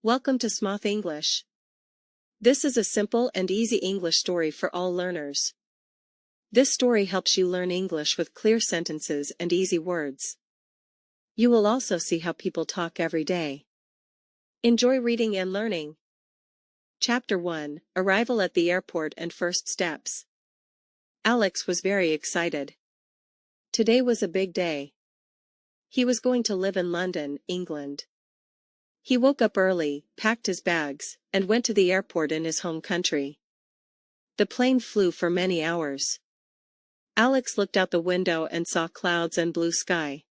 Welcome to Smoth English. This is a simple and easy English story for all learners. This story helps you learn English with clear sentences and easy words. You will also see how people talk every day. Enjoy reading and learning. Chapter 1: Arrival at the Airport and First Steps. Alex was very excited. Today was a big day. He was going to live in London, England. He woke up early, packed his bags, and went to the airport in his home country. The plane flew for many hours. Alex looked out the window and saw clouds and blue sky.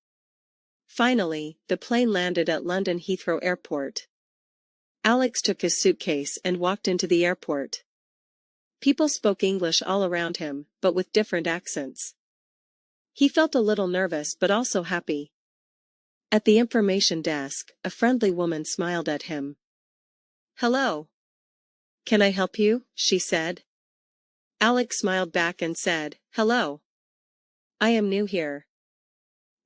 Finally, the plane landed at London Heathrow Airport. Alex took his suitcase and walked into the airport. People spoke English all around him, but with different accents. He felt a little nervous but also happy. At the information desk, a friendly woman smiled at him. "Hello. Can I help you?" she said. Alex smiled back and said, "Hello. I am new here.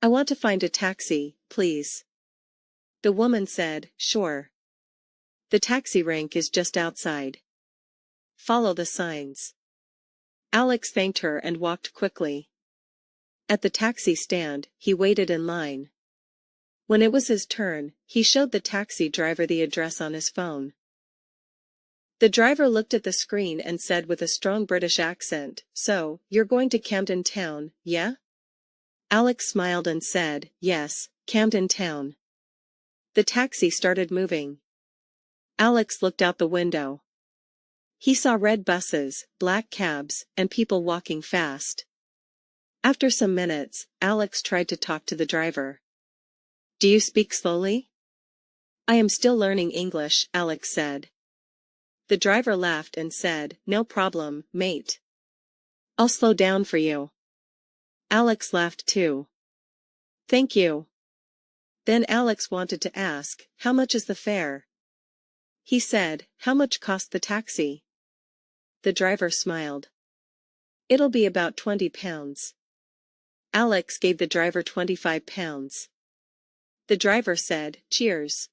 I want to find a taxi, please." The woman said, "Sure. The taxi rank is just outside. Follow the signs." Alex thanked her and walked quickly. At the taxi stand, he waited in line. When it was his turn, he showed the taxi driver the address on his phone. The driver looked at the screen and said with a strong British accent, "So, you're going to Camden Town, yeah?" Alex smiled and said, "Yes, Camden Town." The taxi started moving. Alex looked out the window. He saw red buses, black cabs, and people walking fast. After some minutes, Alex tried to talk to the driver. "Do you speak slowly?" "I am still learning English," Alex said. The driver laughed and said, "No problem, mate. I'll slow down for you." Alex laughed too. "Thank you." Then Alex wanted to ask, "How much is the fare?" He said, "How much cost the taxi?" The driver smiled. "It'll be about £20. Alex gave the driver £25. The driver said, "Cheers."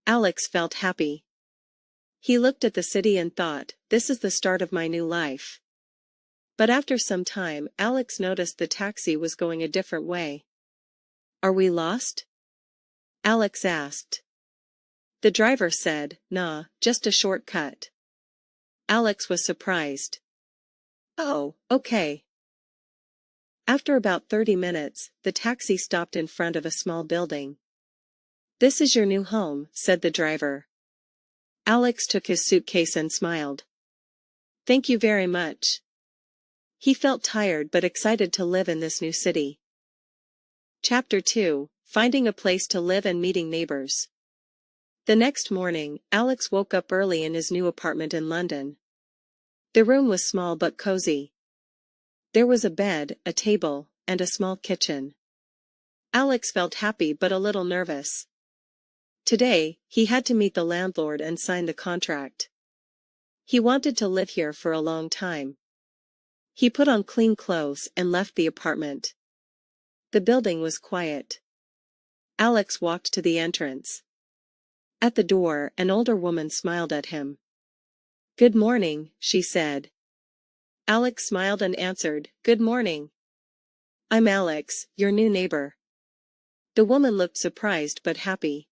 Alex felt happy. He looked at the city and thought, "This is the start of my new life." But after some time, Alex noticed the taxi was going a different way. "Are we lost?" Alex asked. The driver said, "Nah, just a shortcut." Alex was surprised. "Oh, okay." After about 30 minutes, the taxi stopped in front of a small building. "This is your new home," said the driver. Alex took his suitcase and smiled. "Thank you very much." He felt tired but excited to live in this new city. Chapter 2: Finding a place to live and meeting neighbors. The next morning, Alex woke up early in his new apartment in London. The room was small but cozy. There was a bed, a table, and a small kitchen. Alex felt happy but a little nervous. Today, he had to meet the landlord and sign the contract. He wanted to live here for a long time. He put on clean clothes and left the apartment. The building was quiet. Alex walked to the entrance. At the door, an older woman smiled at him. "Good morning," she said. Alex smiled and answered, "Good morning. I'm Alex, your new neighbor." The woman looked surprised but happy.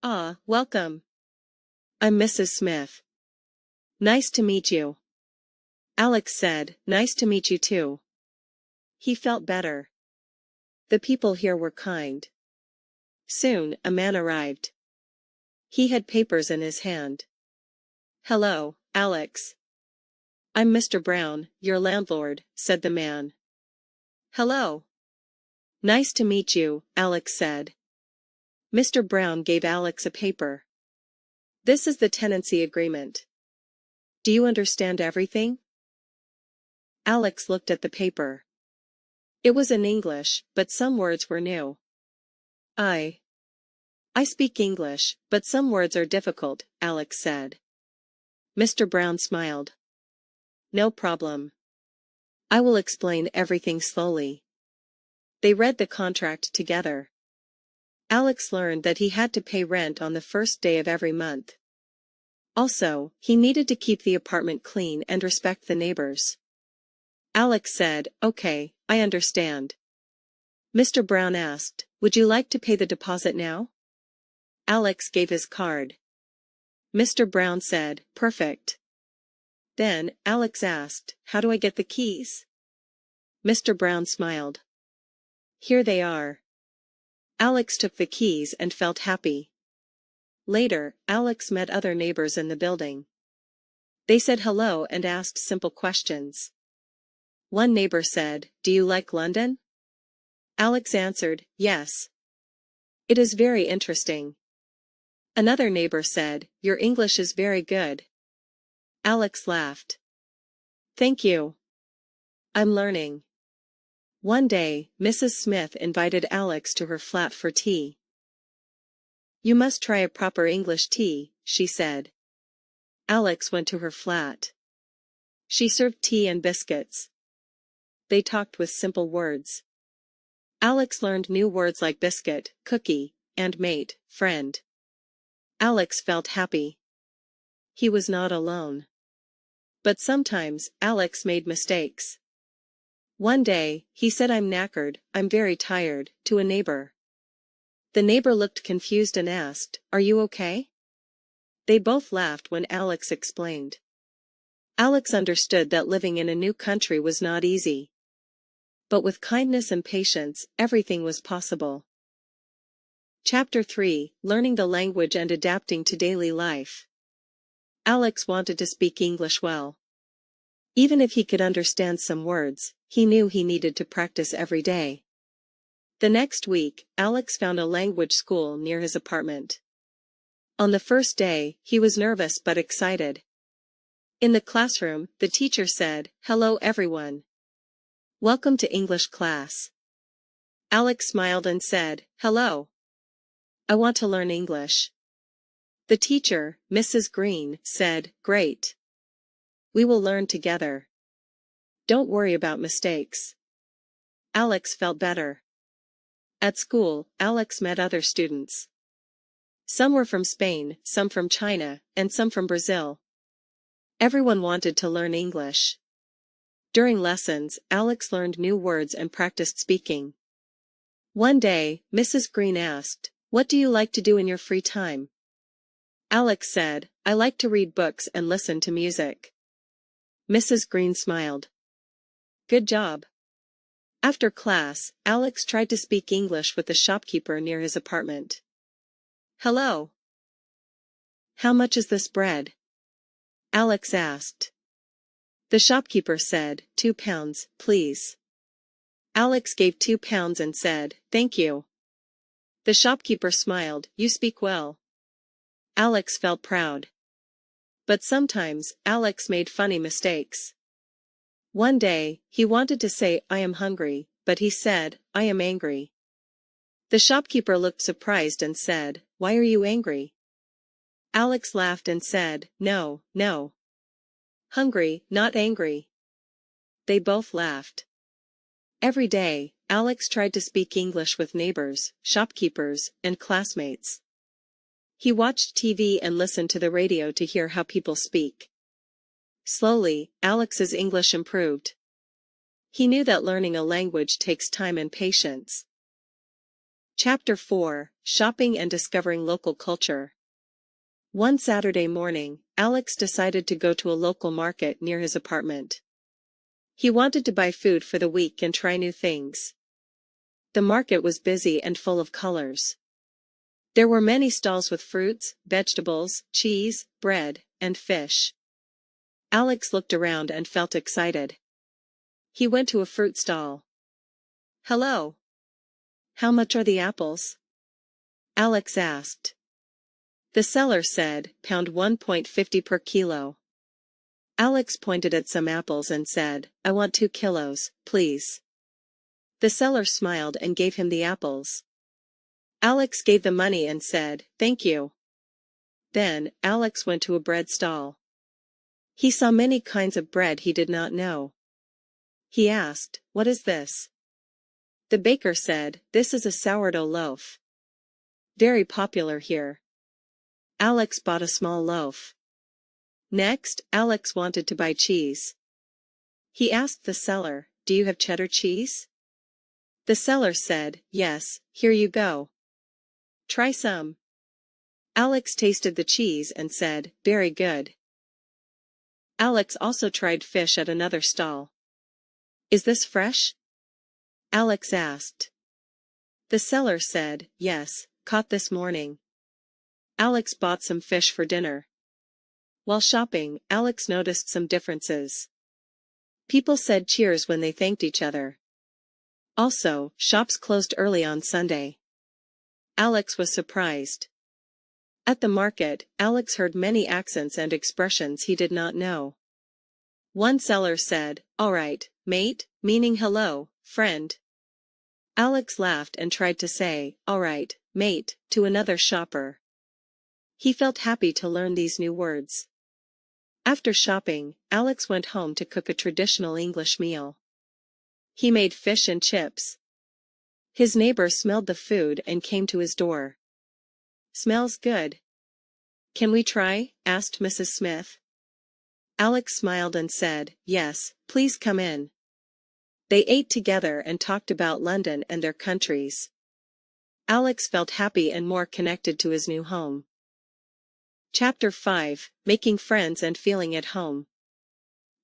"Ah, welcome. I'm Mrs. Smith. Nice to meet you." Alex said, "Nice to meet you too." He felt better. The people here were kind. Soon, a man arrived. He had papers in his hand. "Hello, Alex. I'm Mr. Brown, your landlord," said the man. "Hello. Nice to meet you," Alex said. Mr. Brown gave Alex a paper. "This is the tenancy agreement. Do you understand everything?" Alex looked at the paper. It was in English, but some words were new. I speak English, but some words are difficult," Alex said. Mr. Brown smiled. "No problem. I will explain everything slowly." They read the contract together. Alex learned that he had to pay rent on the first day of every month. Also, he needed to keep the apartment clean and respect the neighbors. Alex said, "Okay, I understand." Mr. Brown asked, "Would you like to pay the deposit now?" Alex gave his card. Mr. Brown said, "Perfect." Then, Alex asked, "How do I get the keys?" Mr. Brown smiled. "Here they are." Alex took the keys and felt happy. Later, Alex met other neighbors in the building. They said hello and asked simple questions. One neighbor said, "Do you like London?" Alex answered, "Yes. It is very interesting." Another neighbor said, "Your English is very good." Alex laughed. "Thank you. I'm learning." One day, Mrs. Smith invited Alex to her flat for tea. "You must try a proper English tea," she said. Alex went to her flat. She served tea and biscuits. They talked with simple words. Alex learned new words like biscuit, cookie, and mate, friend. Alex felt happy. He was not alone. But sometimes, Alex made mistakes. One day, he said, "I'm knackered, I'm very tired," to a neighbor. The neighbor looked confused and asked, "Are you okay?" They both laughed when Alex explained. Alex understood that living in a new country was not easy. But with kindness and patience, everything was possible. Chapter 3: Learning the language and adapting to daily life. Alex wanted to speak English well. Even if he could understand some words, he knew he needed to practice every day. The next week, Alex found a language school near his apartment. On the first day, he was nervous but excited. In the classroom, the teacher said, "Hello everyone. Welcome to English class." Alex smiled and said, "Hello. I want to learn English." The teacher, Mrs. Green, said, "Great. We will learn together. Don't worry about mistakes." Alex felt better. At school, Alex met other students. Some were from Spain, some from China, and some from Brazil. Everyone wanted to learn English. During lessons, Alex learned new words and practiced speaking. One day, Mrs. Green asked, "What do you like to do in your free time?" Alex said, "I like to read books and listen to music." Mrs. Green smiled. "Good job." After class, Alex tried to speak English with the shopkeeper near his apartment. "Hello. How much is this bread?" Alex asked. The shopkeeper said, £2, please." Alex gave £2 and said, "Thank you." The shopkeeper smiled, "You speak well." Alex felt proud. But sometimes, Alex made funny mistakes. One day, he wanted to say, "I am hungry," but he said, "I am angry." The shopkeeper looked surprised and said, "Why are you angry?" Alex laughed and said, "No, no. Hungry, not angry." They both laughed. Every day, Alex tried to speak English with neighbors, shopkeepers, and classmates. He watched TV and listened to the radio to hear how people speak. Slowly, Alex's English improved. He knew that learning a language takes time and patience. Chapter 4: Shopping and Discovering Local Culture. One Saturday morning, Alex decided to go to a local market near his apartment. He wanted to buy food for the week and try new things. The market was busy and full of colors. There were many stalls with fruits, vegetables, cheese, bread, and fish. Alex looked around and felt excited. He went to a fruit stall. "Hello. How much are the apples?" Alex asked. The seller said, "Pound 1.50 per kilo." Alex pointed at some apples and said, "I want 2 kilos, please." The seller smiled and gave him the apples. Alex gave the money and said, "Thank you." Then, Alex went to a bread stall. He saw many kinds of bread he did not know. He asked, "What is this?" The baker said, "This is a sourdough loaf." very popular here. Alex bought a small loaf. Next, Alex wanted to buy cheese. He asked the seller, "Do you have cheddar cheese?" The seller said, "Yes, here you go. Try some." Alex tasted the cheese and said, "Very good." Alex also tried fish at another stall. "Is this fresh?" Alex asked. The seller said, "Yes, caught this morning." Alex bought some fish for dinner. While shopping, Alex noticed some differences. People said cheers when they thanked each other. Also, shops closed early on Sunday. Alex was surprised. At the market, Alex heard many accents and expressions he did not know. One seller said, "All right, mate," meaning hello, friend. Alex laughed and tried to say, "All right, mate," to another shopper. He felt happy to learn these new words. After shopping, Alex went home to cook a traditional English meal. He made fish and chips. His neighbor smelled the food and came to his door. "Smells good. Can we try?" asked Mrs. Smith. Alex smiled and said, "Yes, please come in." They ate together and talked about London and their countries. Alex felt happy and more connected to his new home. Chapter 5: Making Friends and Feeling at Home.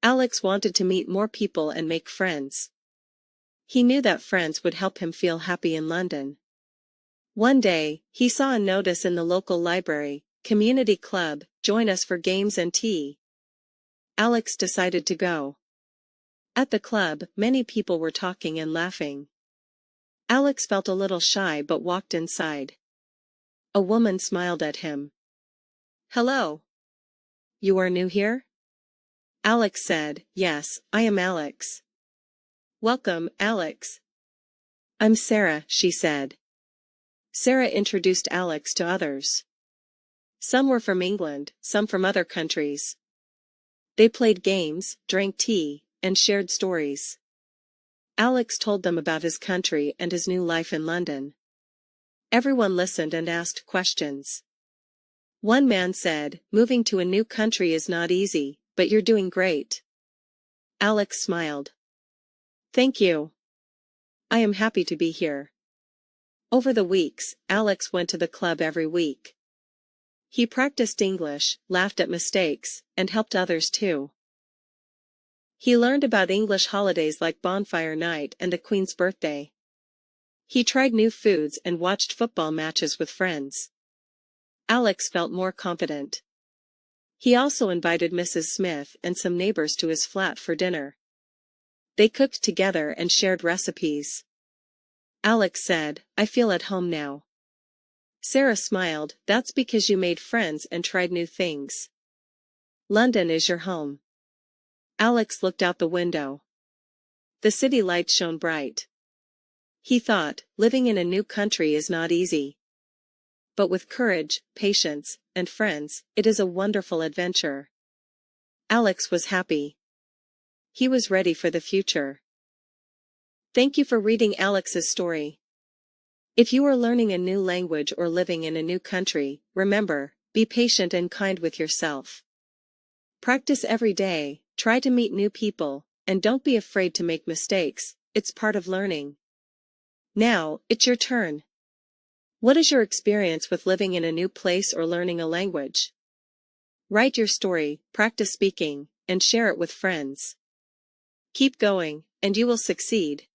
Alex wanted to meet more people and make friends. He knew that friends would help him feel happy in London. One day, he saw a notice in the local library, "Community Club, join us for games and tea." Alex decided to go. At the club, many people were talking and laughing. Alex felt a little shy but walked inside. A woman smiled at him. "Hello. You are new here?" Alex said, "Yes, I am Alex." "Welcome, Alex." "I'm Sarah," she said. Sarah introduced Alex to others. Some were from England, some from other countries. They played games, drank tea, and shared stories. Alex told them about his country and his new life in London. Everyone listened and asked questions. One man said, "Moving to a new country is not easy, but you're doing great." Alex smiled. "Thank you. I am happy to be here." Over the weeks, Alex went to the club every week. He practiced English, laughed at mistakes, and helped others too. He learned about English holidays like Bonfire Night and the Queen's birthday. He tried new foods and watched football matches with friends. Alex felt more confident. He also invited Mrs. Smith and some neighbors to his flat for dinner. They cooked together and shared recipes. Alex said, "I feel at home now." Sarah smiled, "That's because you made friends and tried new things. London is your home." Alex looked out the window. The city lights shone bright. He thought, living in a new country is not easy. But with courage, patience, and friends, it is a wonderful adventure. Alex was happy. He was ready for the future. Thank you for reading Alex's story. If you are learning a new language or living in a new country, remember, be patient and kind with yourself. Practice every day, try to meet new people, and don't be afraid to make mistakes, it's part of learning. Now, it's your turn. What is your experience with living in a new place or learning a language? Write your story, practice speaking, and share it with friends. Keep going, and you will succeed.